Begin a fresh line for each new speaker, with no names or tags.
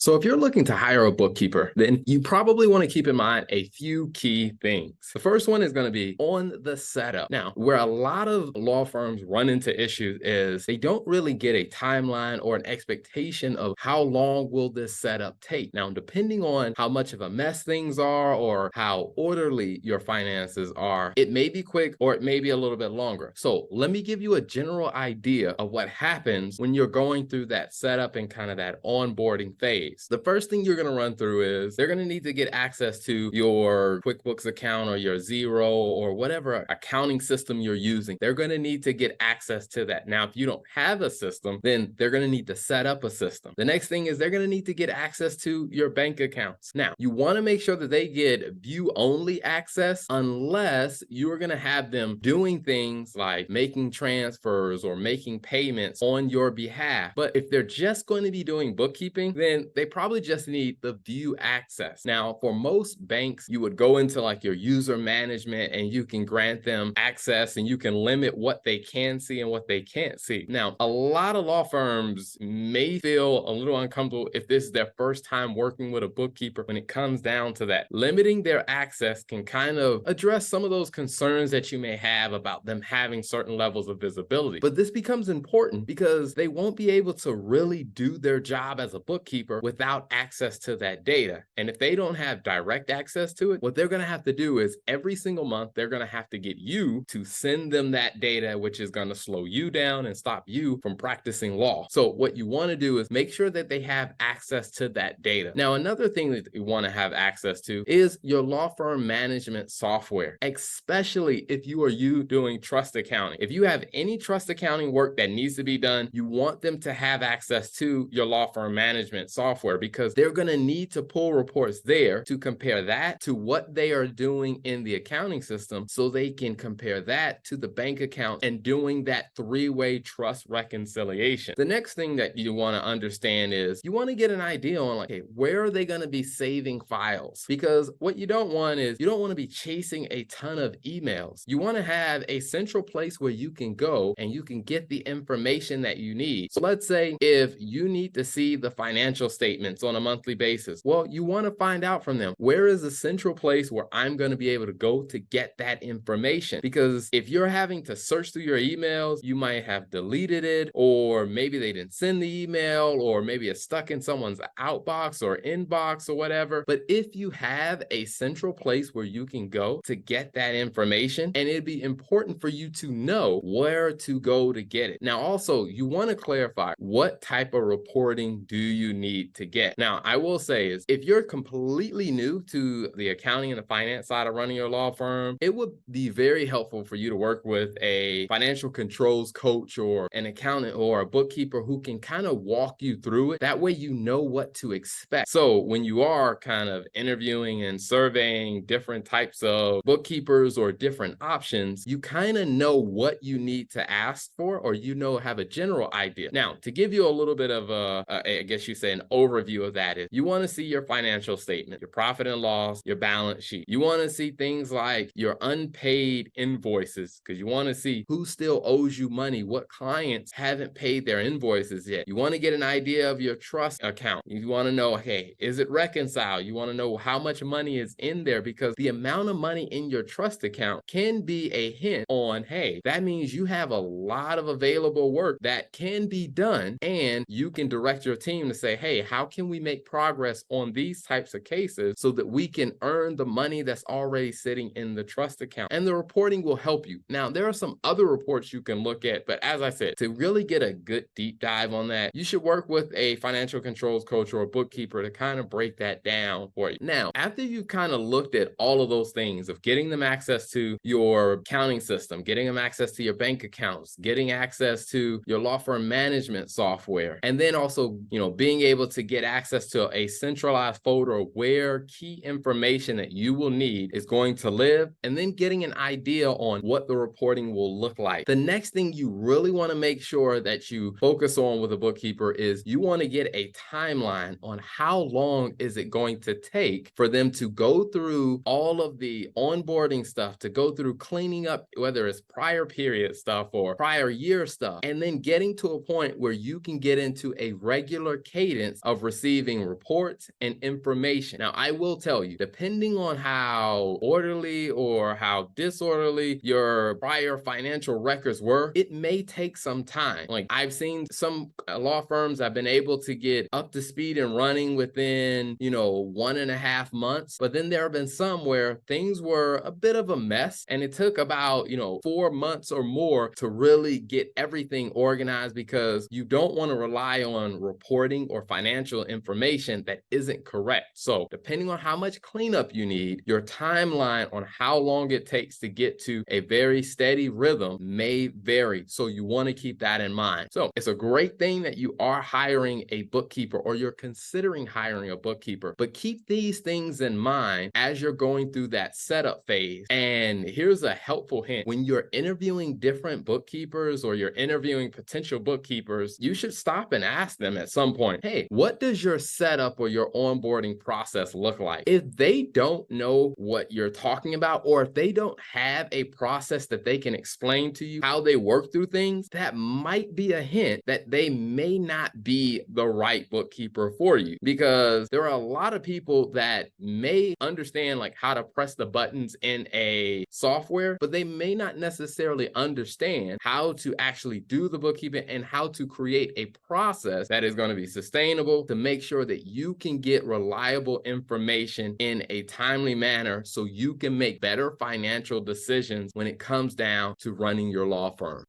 So if you're looking to hire a bookkeeper, then you probably want to keep in mind a few key things. The first one is going to be on the setup. Now, where a lot of law firms run into issues is they don't really get a timeline or an expectation of how long will this setup take. Now, depending on how much of a mess things are or how orderly your finances are, it may be quick or it may be a little bit longer. So let me give you a general idea of what happens when you're going through that setup and kind of that onboarding phase. The first thing you're going to run through is they're going to need to get access to your QuickBooks account or your Xero or whatever accounting system you're using. They're going to need to get access to that. Now, if you don't have a system, then they're going to need to set up a system. The next thing is they're going to need to get access to your bank accounts. Now, you want to make sure that they get view-only access unless you're going to have them doing things like making transfers or making payments on your behalf. But if they're just going to be doing bookkeeping, then they probably just need the view access. Now, for most banks, you would go into like your user management and you can grant them access and you can limit what they can see and what they can't see. Now, a lot of law firms may feel a little uncomfortable if this is their first time working with a bookkeeper when it comes down to that. Limiting their access can kind of address some of those concerns that you may have about them having certain levels of visibility. But this becomes important because they won't be able to really do their job as a bookkeeper without access to that data. And if they don't have direct access to it, what they're going to have to do is every single month, they're going to have to get you to send them that data, which is going to slow you down and stop you from practicing law. So what you want to do is make sure that they have access to that data. Now, another thing that you want to have access to is your law firm management software, especially if you are doing trust accounting. If you have any trust accounting work that needs to be done, you want them to have access to your law firm management software because they're going to need to pull reports there to compare that to what they are doing in the accounting system so they can compare that to the bank account and doing that three-way trust reconciliation. The next thing that you want to understand is you want to get an idea on like, hey, where are they going to be saving files? Because what you don't want is you don't want to be chasing a ton of emails. You want to have a central place where you can go and you can get the information that you need. So let's say if you need to see the financial statements on a monthly basis, well, you want to find out from them, where is the central place where I'm going to be able to go to get that information? Because if you're having to search through your emails, you might have deleted it, or maybe they didn't send the email, or maybe it's stuck in someone's outbox or inbox or whatever. But if you have a central place where you can go to get that information, and it'd be important for you to know where to go to get it. Now, also, you want to clarify what type of reporting do you need to get. Now, I will say is if you're completely new to the accounting and the finance side of running your law firm, it would be very helpful for you to work with a financial controls coach or an accountant or a bookkeeper who can kind of walk you through it. That way you know what to expect. So when you are kind of interviewing and surveying different types of bookkeepers or different options, you kind of know what you need to ask for, or have a general idea. Now, to give you a little bit of I guess you say an overview of that is you want to see your financial statement, your profit and loss, your balance sheet. You want to see things like your unpaid invoices because you want to see who still owes you money, what clients haven't paid their invoices yet. You want to get an idea of your trust account. You want to know, hey, is it reconciled? You want to know how much money is in there because the amount of money in your trust account can be a hint on, hey, that means you have a lot of available work that can be done, and you can direct your team to say, hey, how can we make progress on these types of cases so that we can earn the money that's already sitting in the trust account? And the reporting will help you. Now, there are some other reports you can look at, but as I said, to really get a good deep dive on that, you should work with a financial controls coach or a bookkeeper to kind of break that down for you. Now, after you kind of looked at all of those things of getting them access to your accounting system, getting them access to your bank accounts, getting access to your law firm management software, and then also, being able to get access to a centralized folder where key information that you will need is going to live, and then getting an idea on what the reporting will look like. The next thing you really want to make sure that you focus on with a bookkeeper is you want to get a timeline on how long is it going to take for them to go through all of the onboarding stuff, to go through cleaning up, whether it's prior period stuff or prior year stuff, and then getting to a point where you can get into a regular cadence of receiving reports and information. Now, I will tell you, depending on how orderly or how disorderly your prior financial records were, it may take some time. Like I've seen some law firms have been able to get up to speed and running within, 1.5 months. But then there have been some where things were a bit of a mess and it took about, 4 months or more to really get everything organized because you don't want to rely on reporting or financial information that isn't correct. So depending on how much cleanup you need, your timeline on how long it takes to get to a very steady rhythm may vary. So you want to keep that in mind. So it's a great thing that you are hiring a bookkeeper or you're considering hiring a bookkeeper, but keep these things in mind as you're going through that setup phase. And here's a helpful hint. When you're interviewing different bookkeepers or you're interviewing potential bookkeepers, you should stop and ask them at some point, hey, what does your setup or your onboarding process look like? If they don't know what you're talking about, or if they don't have a process that they can explain to you how they work through things, that might be a hint that they may not be the right bookkeeper for you, because there are a lot of people that may understand like how to press the buttons in a software, but they may not necessarily understand how to actually do the bookkeeping and how to create a process that is going to be sustainable to make sure that you can get reliable information in a timely manner so you can make better financial decisions when it comes down to running your law firm.